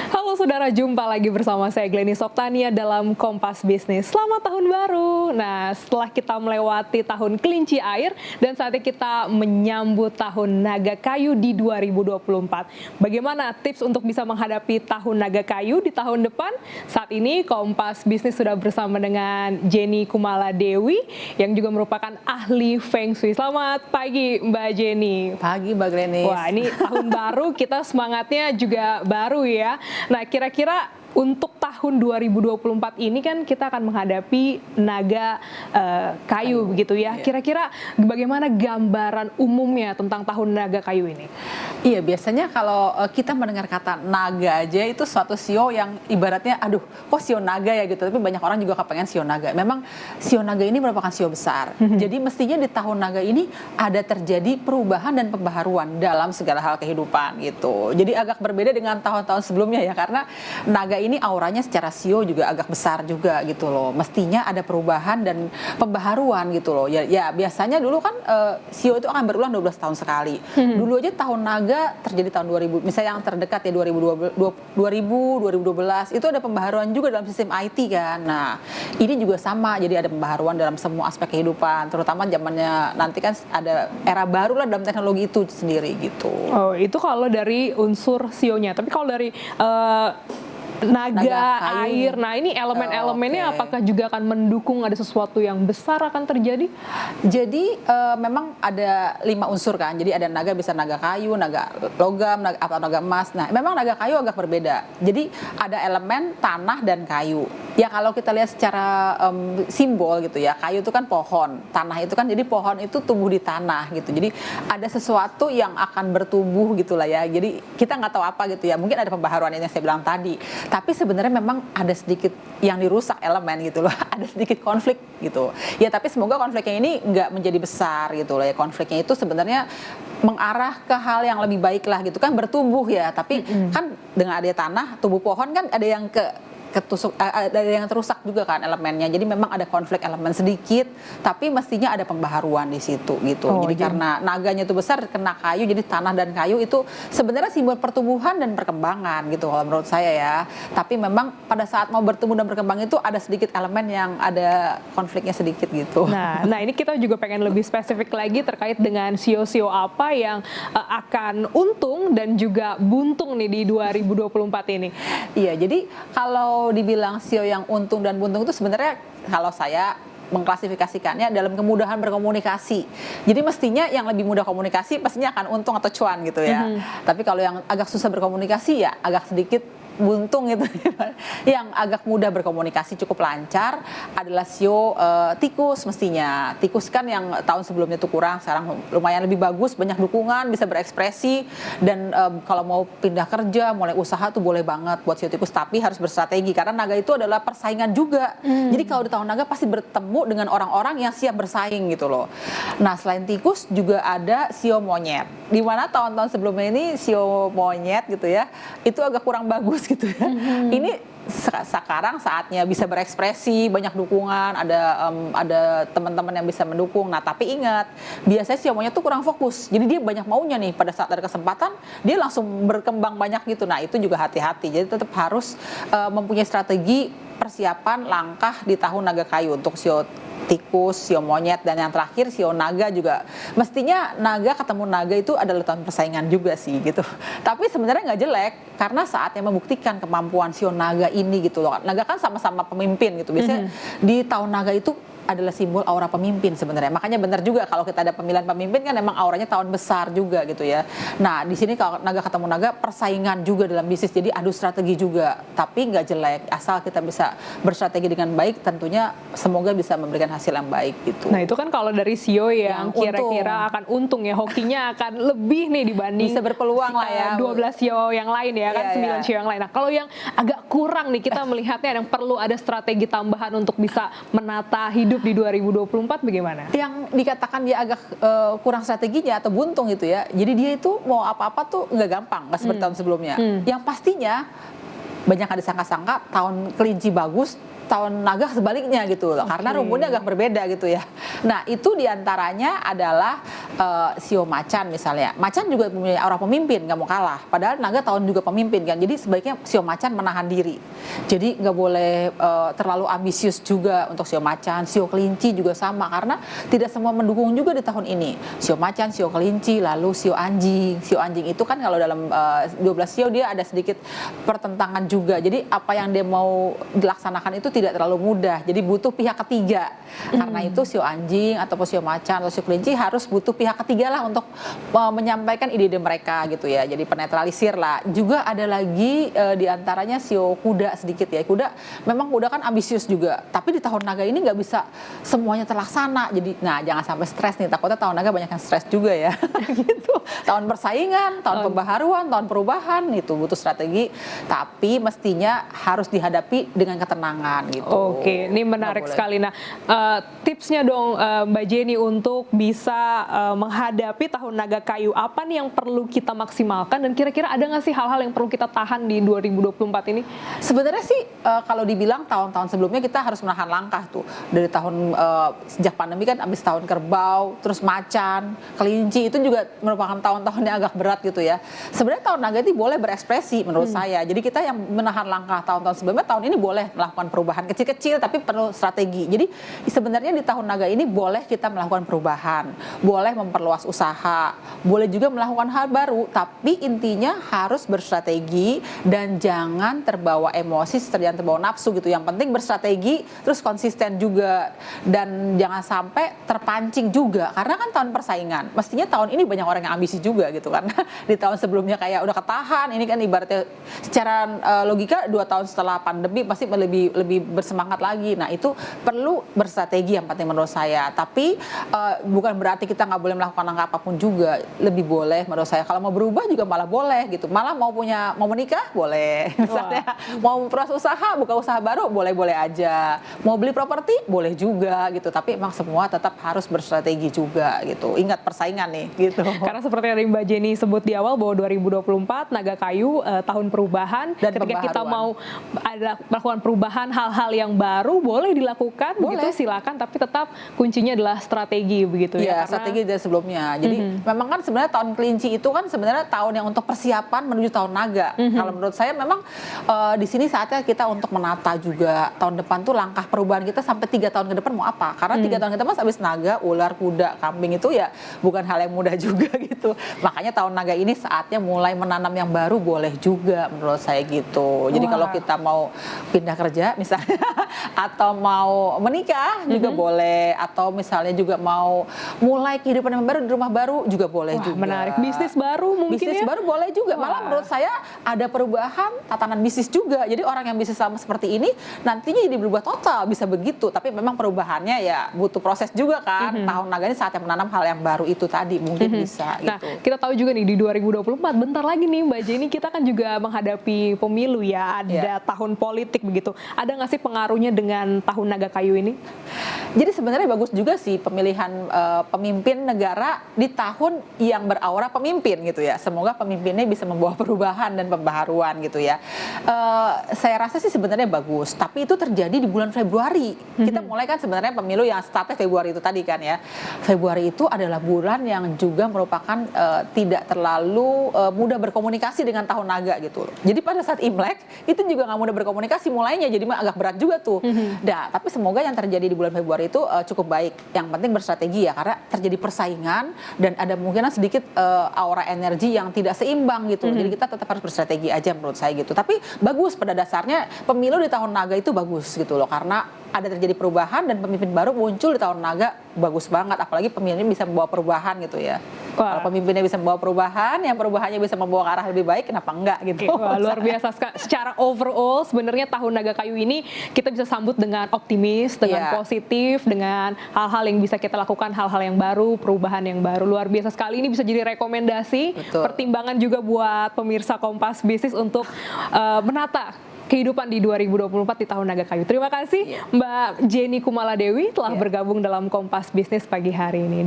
Halo saudara, jumpa lagi bersama saya Glenny Soktania dalam Kompas Bisnis. Selamat tahun baru. Nah, setelah kita melewati tahun kelinci air dan saatnya kita menyambut tahun naga kayu di 2024. Bagaimana tips untuk bisa menghadapi tahun naga kayu di tahun depan? Saat ini Kompas Bisnis sudah bersama dengan Jenny Kumala Dewi yang juga merupakan ahli Feng Shui. Selamat pagi Mbak Jenny. Pagi Mbak Glenny. Wah, ini tahun baru, kita semangatnya juga baru ya. Nah, kira-kira untuk tahun 2024 ini kan kita akan menghadapi naga kayu begitu ya. Kira-kira bagaimana gambaran umumnya tentang tahun naga kayu ini? Iya, biasanya kalau kita mendengar kata naga aja itu suatu sio yang ibaratnya aduh kok sio naga ya gitu. Tapi banyak orang juga kepengen sio naga. Memang sio naga ini merupakan sio besar. Jadi mestinya di tahun naga ini ada terjadi perubahan dan pembaharuan dalam segala hal kehidupan gitu. Jadi agak berbeda dengan tahun-tahun sebelumnya ya, karena naga ini auranya secara sio juga agak besar juga gitu loh. Mestinya ada perubahan dan pembaharuan gitu loh. Ya biasanya dulu kan sio itu akan berulang 12 tahun sekali. Dulu aja tahun naga terjadi tahun 2000. Misalnya yang terdekat ya 2012, 2012 itu ada pembaharuan juga dalam sistem IT kan. Nah, ini juga sama. Jadi ada pembaharuan dalam semua aspek kehidupan, terutama zamannya nanti kan ada era baru lah dalam teknologi itu sendiri gitu. Oh, itu kalau dari unsur sionya. Tapi kalau dari naga air, nah ini elemen-elemennya apakah juga akan mendukung ada sesuatu yang besar akan terjadi? Jadi memang ada 5 unsur kan. Jadi ada naga, bisa naga kayu, naga logam, atau naga emas. Nah, memang naga kayu agak berbeda. Jadi ada elemen tanah dan kayu. Ya kalau kita lihat secara simbol gitu ya, kayu itu kan pohon, tanah itu kan jadi pohon itu tumbuh di tanah gitu. Jadi ada sesuatu yang akan bertumbuh gitulah ya. Jadi kita nggak tahu apa gitu ya. Mungkin ada pembaharuan yang saya bilang tadi. Tapi sebenarnya memang ada sedikit yang dirusak elemen gitu loh, ada sedikit konflik gitu. Ya tapi semoga konfliknya ini nggak menjadi besar gitu loh ya. Konfliknya itu sebenarnya mengarah ke hal yang lebih baik lah gitu kan, bertumbuh ya. Tapi kan dengan adanya tanah, tubuh pohon kan ada yang ada yang terusak juga kan elemennya. Jadi memang ada konflik elemen sedikit, tapi mestinya ada pembaharuan di situ gitu. Jadi karena naganya itu besar kena kayu, jadi tanah dan kayu itu sebenarnya simbol pertumbuhan dan perkembangan gitu kalau menurut saya ya. Tapi memang pada saat mau bertumbuh dan berkembang itu ada sedikit elemen yang ada konfliknya sedikit gitu. Nah ini kita juga pengen lebih spesifik lagi terkait dengan sio-sio apa yang akan untung dan juga buntung nih di 2024 ini. Iya, jadi kalau dibilang sio yang untung dan buntung itu sebenarnya kalau saya mengklasifikasikannya dalam kemudahan berkomunikasi. Jadi mestinya yang lebih mudah komunikasi pastinya akan untung atau cuan gitu ya. Tapi kalau yang agak susah berkomunikasi ya agak sedikit buntung gitu. Yang agak mudah berkomunikasi cukup lancar adalah sio tikus mestinya. Tikus kan yang tahun sebelumnya tuh kurang, sekarang lumayan lebih bagus, banyak dukungan, bisa berekspresi dan kalau mau pindah kerja, mulai usaha tuh boleh banget buat sio tikus, tapi harus berstrategi karena naga itu adalah persaingan juga. Jadi kalau di tahun naga pasti bertemu dengan orang-orang yang siap bersaing gitu loh. Nah, selain tikus juga ada sio monyet. Di mana tahun-tahun sebelumnya ini sio monyet gitu ya, itu agak kurang bagus gitu ya. Ini sekarang saatnya bisa berekspresi, banyak dukungan, ada teman-teman yang bisa mendukung. Nah, tapi ingat, biasanya sio monyet tuh kurang fokus. Jadi dia banyak maunya nih, pada saat ada kesempatan dia langsung berkembang banyak gitu. Nah, itu juga hati-hati. Jadi tetap harus mempunyai strategi persiapan langkah di tahun naga kayu untuk sio tikus, sio monyet, dan yang terakhir sio naga juga. Mestinya naga ketemu naga itu adalah tahun persaingan juga sih gitu. Tapi sebenarnya nggak jelek karena saatnya membuktikan kemampuan sio naga ini gitu loh. Naga kan sama-sama pemimpin gitu. Biasanya di tahun naga itu adalah simbol aura pemimpin sebenarnya. Makanya benar juga kalau kita ada pemilihan pemimpin kan emang auranya tahun besar juga gitu ya. Nah, di sini kalau naga ketemu naga persaingan juga dalam bisnis. Jadi adu strategi juga. Tapi nggak jelek asal kita bisa berstrategi dengan baik, tentunya semoga bisa memberikan hasil yang baik gitu. Nah, itu kan kalau dari sio yang kira-kira akan untung ya, hokinya akan lebih nih dibanding bisa berpeluang lah ya 12 sio yang lain ya kan, 9 sio yang lain. Nah, kalau yang agak kurang nih kita melihatnya yang perlu ada strategi tambahan untuk bisa menata hidup di 2024 bagaimana? Yang dikatakan dia agak kurang strateginya atau buntung gitu ya. Jadi dia itu mau apa-apa tuh nggak gampang, nggak seperti tahun sebelumnya. Yang pastinya banyak ada sangka-sangka tahun kelinci bagus, tahun naga sebaliknya gitu loh, karena rumunnya agak berbeda gitu ya. Nah itu diantaranya adalah sio macan misalnya. Macan juga punya aura pemimpin, nggak mau kalah. Padahal naga tahun juga pemimpin kan. Jadi sebaiknya sio macan menahan diri. Jadi nggak boleh terlalu ambisius juga untuk sio macan. Sio kelinci juga sama, karena tidak semua mendukung juga di tahun ini. Sio macan, sio kelinci, lalu sio anjing. Sio anjing itu kan kalau dalam 12 sio dia ada sedikit pertentangan juga. Jadi apa yang dia mau dilaksanakan itu tidak terlalu mudah. Jadi butuh pihak ketiga. Karena itu sio anjing ataupun sio macan atau sio kelinci harus butuh pihak ketiga lah untuk menyampaikan ide-ide mereka gitu ya. Jadi penetralisir lah. Juga ada lagi diantaranya sio kuda sedikit ya. Memang kuda kan ambisius juga. Tapi di tahun naga ini nggak bisa semuanya terlaksana. Jadi jangan sampai stres nih. Takutnya tahun naga banyak yang stres juga ya. Gitu. Tahun persaingan, tahun pembaharuan, tahun perubahan itu butuh strategi. Tapi mestinya harus dihadapi dengan ketenangan gitu. Oke, ini menarik sekali. Nah, tipsnya dong Mbak Jenny untuk bisa menghadapi tahun naga kayu, apa nih yang perlu kita maksimalkan, dan kira-kira ada nggak sih hal-hal yang perlu kita tahan di 2024 ini? Sebenarnya sih kalau dibilang tahun-tahun sebelumnya kita harus menahan langkah tuh. Dari tahun sejak pandemi kan habis tahun kerbau, terus macan, kelinci itu juga merupakan tahun-tahun yang agak berat gitu ya. Sebenarnya tahun naga itu boleh berekspresi menurut saya. Jadi kita yang menahan langkah tahun-tahun sebelumnya, tahun ini boleh melakukan perubahan kecil-kecil tapi perlu strategi. Jadi sebenarnya di tahun naga ini boleh kita melakukan perubahan, boleh memperluas usaha, boleh juga melakukan hal baru, tapi intinya harus berstrategi dan jangan terbawa emosi, jangan terbawa nafsu gitu. Yang penting berstrategi, terus konsisten juga, dan jangan sampai terpancing juga, karena kan tahun persaingan. Mestinya tahun ini banyak orang yang ambisi juga gitu, karena di tahun sebelumnya kayak udah ketahan, ini kan ibaratnya secara logika 2 tahun setelah pandemi pasti lebih bersemangat lagi. Nah itu perlu berstrategi yang penting menurut saya. Tapi bukan berarti kita nggak boleh melakukan langkah apapun juga. Lebih boleh menurut saya. Kalau mau berubah juga malah boleh gitu. Malah mau menikah boleh. Misalnya mau memperluas usaha, buka usaha baru boleh-boleh aja. Mau beli properti boleh juga gitu. Tapi emang semua tetap harus berstrategi juga gitu. Ingat persaingan nih gitu. Karena seperti yang Mbak Jenny sebut di awal bahwa 2024 naga kayu tahun perubahan, dan ketika kita mau melakukan perubahan, hal-hal yang baru boleh dilakukan, begitu silakan, tapi tetap kuncinya adalah strategi begitu ya. Karena strategi dari sebelumnya. Jadi memang kan sebenarnya tahun kelinci itu kan sebenarnya tahun yang untuk persiapan menuju tahun naga. Kalau menurut saya memang di sini saatnya kita untuk menata juga tahun depan tuh langkah perubahan kita sampai 3 tahun ke depan mau apa. Karena 3 tahun ke depan habis naga, ular, kuda, kambing itu ya bukan hal yang mudah juga gitu. Makanya tahun naga ini saatnya mulai menanam yang baru boleh juga menurut saya gitu. Jadi kalau kita mau pindah kerja misalnya atau mau menikah juga boleh, atau misalnya juga mau mulai kehidupan yang baru di rumah baru juga boleh juga. Menarik. Bisnis baru mungkin bisnis baru boleh juga. Malah menurut saya ada perubahan tatanan bisnis juga. Jadi orang yang bisnis sama seperti ini nantinya jadi berubah total, bisa begitu. Tapi memang perubahannya ya butuh proses juga kan. Tahun naga ini saatnya menanam hal yang baru itu tadi mungkin bisa gitu. Nah, kita tahu juga nih di 2024 bentar lagi nih Mbak Jenny, kita kan juga menghadapi pemilu ya, ada tahun politik begitu. Ada nggak sih pengaruhnya dengan tahun naga kayu ini? Jadi sebenarnya bagus juga sih pemilihan pemimpin negara di tahun yang beraura pemimpin gitu ya. Semoga pemimpinnya bisa membawa perubahan dan pembaharuan gitu ya. Saya rasa sih sebenarnya bagus, tapi itu terjadi di bulan Februari. Kita mulai kan sebenarnya pemilu yang startnya Februari itu tadi kan ya. Februari itu adalah bulan yang juga merupakan tidak terlalu mudah berkomunikasi dengan tahun naga gitu. Jadi pada saat Imlek itu juga nggak mudah berkomunikasi mulainya, jadi agak berat juga tuh. Nah, tapi semoga yang terjadi di bulan Februari itu cukup baik. Yang penting berstrategi ya, karena terjadi persaingan dan ada kemungkinan sedikit aura energi yang tidak seimbang gitu. Jadi kita tetap harus berstrategi aja menurut saya gitu. Tapi bagus pada dasarnya pemilu di tahun naga itu bagus gitu loh, karena ada terjadi perubahan dan pemimpin baru muncul di tahun naga, bagus banget. Apalagi pemimpinnya bisa membawa perubahan gitu ya. Kalau pemimpinnya bisa membawa perubahan, yang perubahannya bisa membawa ke arah lebih baik, kenapa enggak gitu. Wah, luar biasa. Secara overall sebenarnya tahun naga kayu ini kita bisa sambut dengan optimis, dengan positif, dengan hal-hal yang bisa kita lakukan, hal-hal yang baru, perubahan yang baru. Luar biasa sekali, ini bisa jadi rekomendasi, pertimbangan juga buat pemirsa Kompas Bisnis untuk menata kehidupan di 2024 di tahun naga kayu. Terima kasih Mbak Jenny Kumaladewi telah bergabung dalam Kompas Bisnis pagi hari ini.